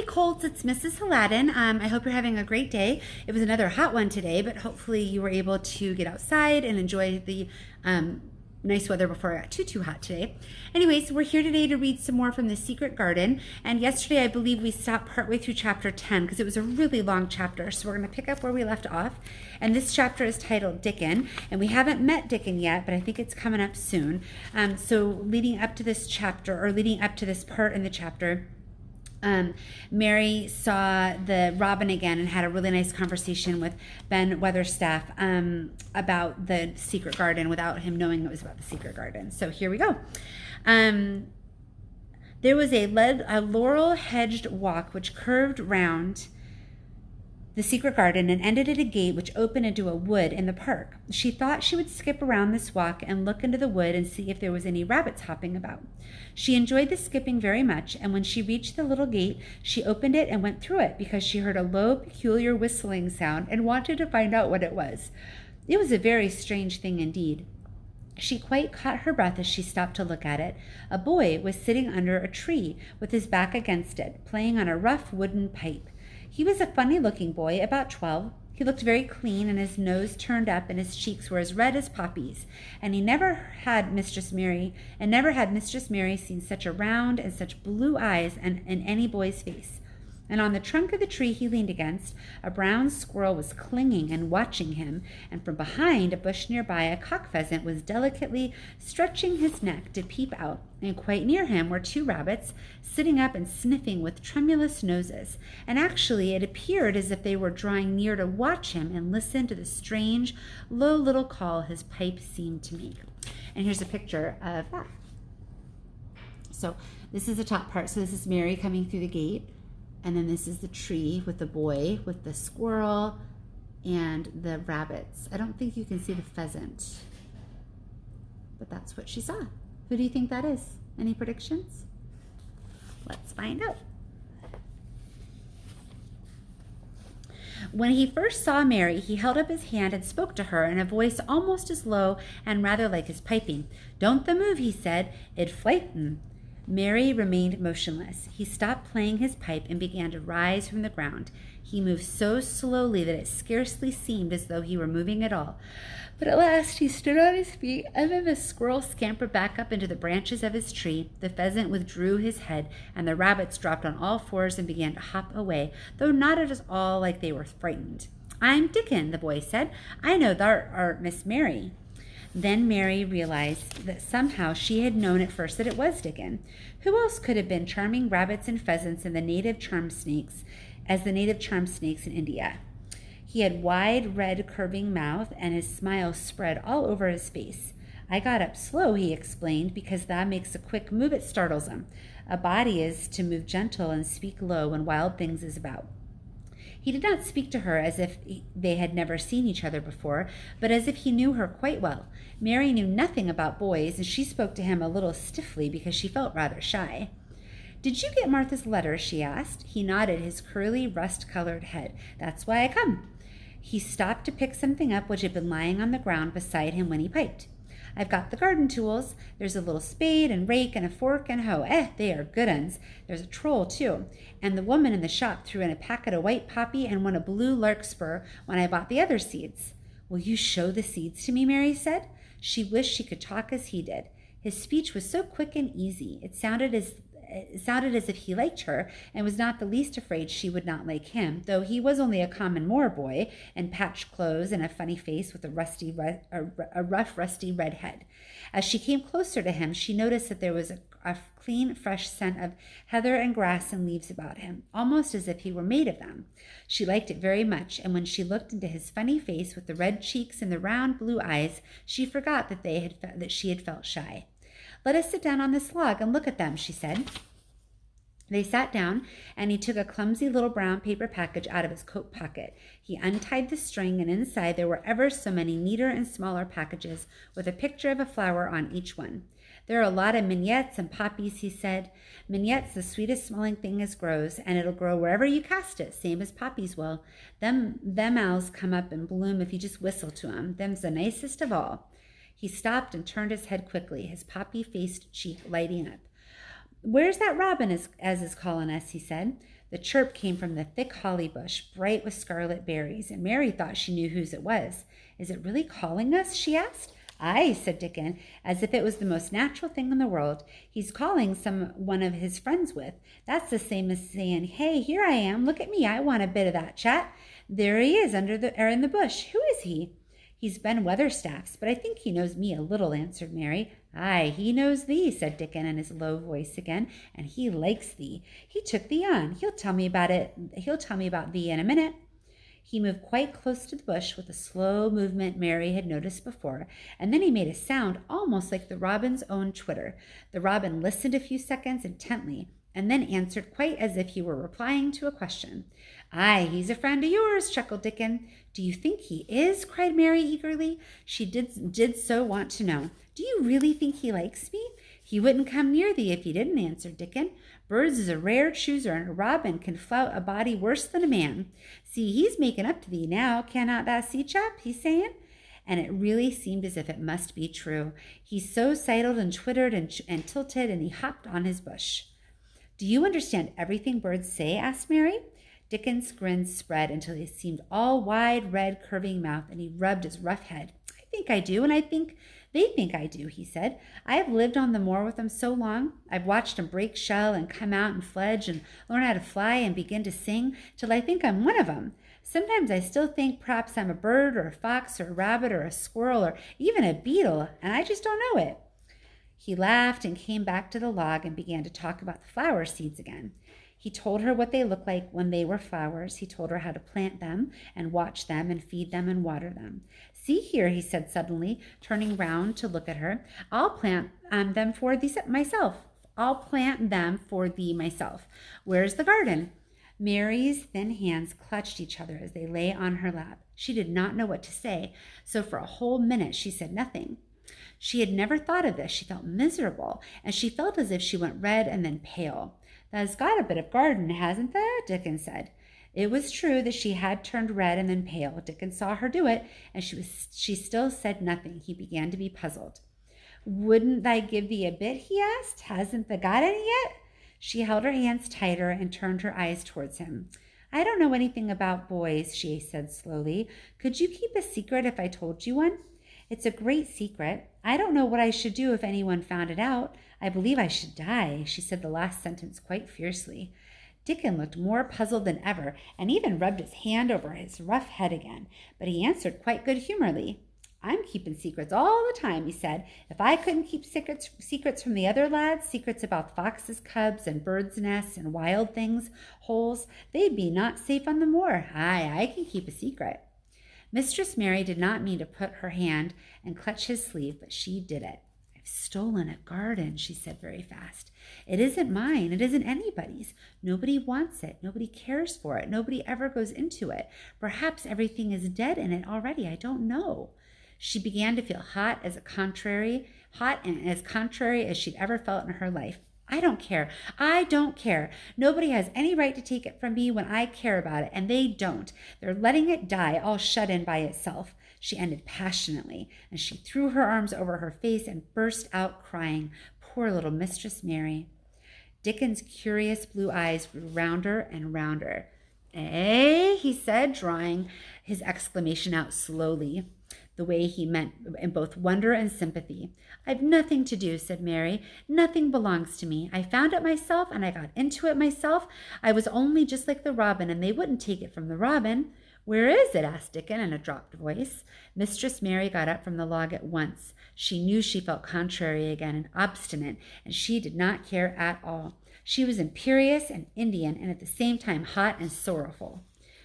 Hey Colts, it's Mrs. Hladun. I hope you're having a great day. It was another hot one today, but hopefully you were able to get outside and enjoy the nice weather before it got too hot today. Anyways, we're here today to read some more from The Secret Garden. And yesterday, I believe we stopped partway through chapter 10 because it was a really long chapter. So we're going to pick up where we left off. And this chapter is titled Dickon. And we haven't met Dickon yet, but I think it's coming up soon. So leading up to this chapter, or leading up to this part in the chapter, Mary saw the Robin again and had a really nice conversation with Ben Weatherstaff about the secret garden without him knowing it was about the secret garden. So here we go. There was a laurel-hedged walk which curved round the secret garden and ended at a gate which opened into a wood in the park. She thought she would skip around this walk and look into the wood and see if there was any rabbits hopping about. She enjoyed the skipping very much, and when she reached the little gate, she opened it and went through it because she heard a low, peculiar whistling sound and wanted to find out what it was. It was a very strange thing indeed. She quite caught her breath as she stopped to look at it. A boy was sitting under a tree with his back against it, playing on a rough wooden pipe. He was a funny-looking boy, about 12. He looked very clean, and his nose turned up, and his cheeks were as red as poppies. And never had Mistress Mary seen such a round and such blue eyes in any boy's face. And on the trunk of the tree he leaned against, a brown squirrel was clinging and watching him, and from behind a bush nearby a cock pheasant was delicately stretching his neck to peep out, and quite near him were two rabbits sitting up and sniffing with tremulous noses, and actually it appeared as if they were drawing near to watch him and listen to the strange, low little call his pipe seemed to make. And here's a picture of that. So this is the top part. So this is Mary coming through the gate. And then this is the tree with the boy, with the squirrel, and the rabbits. I don't think you can see the pheasant, but that's what she saw. Who do you think that is? Any predictions? Let's find out. When he first saw Mary, he held up his hand and spoke to her in a voice almost as low and rather like his piping. "Don't the move," he said. "It frighten." Mary remained motionless. He stopped playing his pipe and began to rise from the ground. He moved so slowly that it scarcely seemed as though he were moving at all. But at last he stood on his feet, and then the squirrel scampered back up into the branches of his tree, the pheasant withdrew his head, and the rabbits dropped on all fours and began to hop away, though not at all like they were frightened. "I'm Dickon," the boy said. "I know thou art Miss Mary." Then Mary realized that somehow she had known at first that it was Dickon. Who else could have been charming rabbits and pheasants and the native charm snakes in India? He had wide, red, curving mouth, and his smile spread all over his face. "I got up slow," he explained, "because thou makes a quick move, it startles 'em. A body is to move gentle and speak low when wild things is about." He did not speak to her as if they had never seen each other before, but as if he knew her quite well. Mary knew nothing about boys, and she spoke to him a little stiffly because she felt rather shy. "Did you get Martha's letter?" she asked. He nodded his curly, rust-colored head. "That's why I come." He stopped to pick something up which had been lying on the ground beside him when he piped. "I've got the garden tools. There's a little spade and rake and a fork and hoe. They are good uns. There's a troll, too. And the woman in the shop threw in a packet of white poppy and one a blue larkspur when I bought the other seeds." "Will you show the seeds to me?" Mary said. She wished she could talk as he did. His speech was so quick and easy. It sounded as if he liked her and was not the least afraid she would not like him, though he was only a common Moor boy in patched clothes and a funny face with a rough, rusty red head. As she came closer to him, she noticed that there was a clean, fresh scent of heather and grass and leaves about him, almost as if he were made of them. She liked it very much, and when she looked into his funny face with the red cheeks and the round blue eyes, she forgot that she had felt shy. "Let us sit down on this log and look at them," she said. They sat down, and he took a clumsy little brown paper package out of his coat pocket. He untied the string, and inside there were ever so many neater and smaller packages with a picture of a flower on each one. "There are a lot of mignettes and poppies," he said. "Mignettes the sweetest smelling thing as grows, and it'll grow wherever you cast it, same as poppies will. Them owls come up and bloom if you just whistle to 'em. Them's the nicest of all." He stopped and turned his head quickly, his poppy-faced cheek lighting up. Where's that robin as is calling us, he said. The chirp came from the thick holly bush, bright with scarlet berries, and Mary thought she knew whose it was. Is it really calling us? She asked. Aye, said Dickon, as if it was the most natural thing in the world. He's calling one of his friends with. That's the same as saying, hey, here I am, look at me, I want a bit of that chat. There he is in the bush. Who is he? He's Ben Weatherstaff's, but I think he knows me a little, answered Mary. Aye, he knows thee, said Dickon in his low voice again, and he likes thee. He took thee on. He'll tell me about thee in a minute. He moved quite close to the bush with a slow movement Mary had noticed before, and then he made a sound almost like the robin's own twitter. The robin listened a few seconds intently, and then answered quite as if he were replying to a question. Aye, he's a friend of yours, chuckled Dickon. Do you think he is? Cried Mary eagerly. She did so want to know. Do you really think he likes me? He wouldn't come near thee if he didn't, answered Dickon. Birds is a rare chooser, and a robin can flout a body worse than a man. See, he's making up to thee now, cannot thou see, chap? He's saying. And it really seemed as if it must be true. He so sidled and twittered and tilted, and he hopped on his bush. Do you understand everything birds say? Asked Mary. Dickon's grin spread until he seemed all wide, red, curving mouth, and he rubbed his rough head. I think I do, and I think they think I do, he said. I have lived on the moor with them so long. I've watched them break shell and come out and fledge and learn how to fly and begin to sing till I think I'm one of them. Sometimes I still think perhaps I'm a bird or a fox or a rabbit or a squirrel or even a beetle, and I just don't know it. He laughed and came back to the log and began to talk about the flower seeds again. He told her what they looked like when they were flowers. He told her how to plant them and watch them and feed them and water them. See here, he said suddenly, turning round to look at her. I'll plant them for thee myself. I'll plant them for thee myself. Where's the garden? Mary's thin hands clutched each other as they lay on her lap. She did not know what to say, so for a whole minute she said nothing. She had never thought of this. She felt miserable, and she felt as if she went red and then pale. Thou's got a bit of garden, hasn't thou? Dickon said. It was true that she had turned red and then pale. Dickon saw her do it, and she still said nothing. He began to be puzzled. Wouldn't thy give thee a bit? He asked. Hasn't thou got any yet? She held her hands tighter and turned her eyes towards him. I don't know anything about boys, she said slowly. Could you keep a secret if I told you one? It's a great secret. I don't know what I should do if anyone found it out. I believe I should die, she said the last sentence quite fiercely. Dickon looked more puzzled than ever, and even rubbed his hand over his rough head again, but he answered quite good-humoredly. I'm keeping secrets all the time, he said. If I couldn't keep secrets from the other lads, secrets about foxes' cubs and birds' nests and wild things, holes, they'd be not safe on the moor. Aye, I can keep a secret. Mistress Mary did not mean to put her hand and clutch his sleeve, but she did it. I've stolen a garden, she said very fast. It isn't mine. It isn't anybody's. Nobody wants it. Nobody cares for it. Nobody ever goes into it. Perhaps everything is dead in it already. I don't know. She began to feel hot and as contrary as she'd ever felt in her life. I don't care. I don't care. Nobody has any right to take it from me when I care about it, and they don't. They're letting it die all shut in by itself. She ended passionately, and she threw her arms over her face and burst out crying. Poor little Mistress Mary. Dickon's curious blue eyes grew rounder and rounder. Eh? He said, drawing his exclamation out slowly, the way he meant in both wonder and sympathy. I've nothing to do, said Mary. Nothing belongs to me. I found it myself, and I got into it myself. I was only just like the robin, and they wouldn't take it from the robin. Where is it? Asked Dickon in a dropped voice. Mistress Mary got up from the log at once. She knew she felt contrary again and obstinate, and she did not care at all. She was imperious and Indian, and at the same time hot and sorrowful.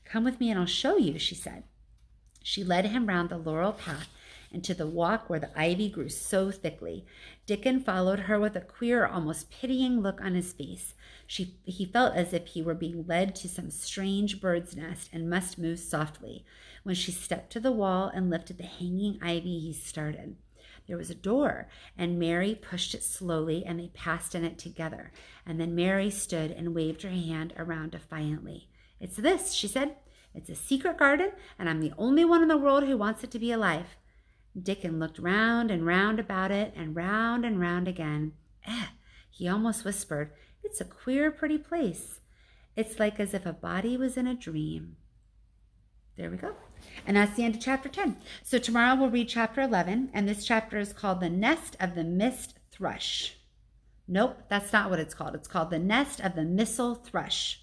Come with me and I'll show you, she said. She led him round the laurel path and to the walk where the ivy grew so thickly. Dickon followed her with a queer, almost pitying look on his face. He felt as if he were being led to some strange bird's nest and must move softly. When she stepped to the wall and lifted the hanging ivy, he started. There was a door, and Mary pushed it slowly, and they passed in it together. And then Mary stood and waved her hand around defiantly. It's this, she said. It's a secret garden, and I'm the only one in the world who wants it to be alive. Dickon looked round and round about it, and round again. He almost whispered, "It's a queer, pretty place. It's like as if a body was in a dream." There we go. And that's the end of chapter 10. So tomorrow we'll read chapter 11, and this chapter is called The Nest of the Mist Thrush. Nope, that's not what it's called. It's called The Nest of the Missel Thrush.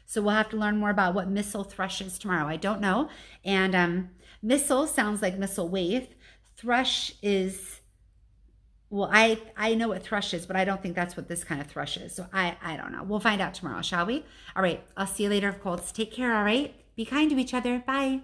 So we'll have to learn more about what missel thrush is tomorrow. I don't know. And missel sounds like missile wave. Thrush is, well, I know what thrush is, but I don't think that's what this kind of thrush is. So I don't know. We'll find out tomorrow, shall we? All right. I'll see you later, Colts. Take care, all right? Be kind to each other. Bye.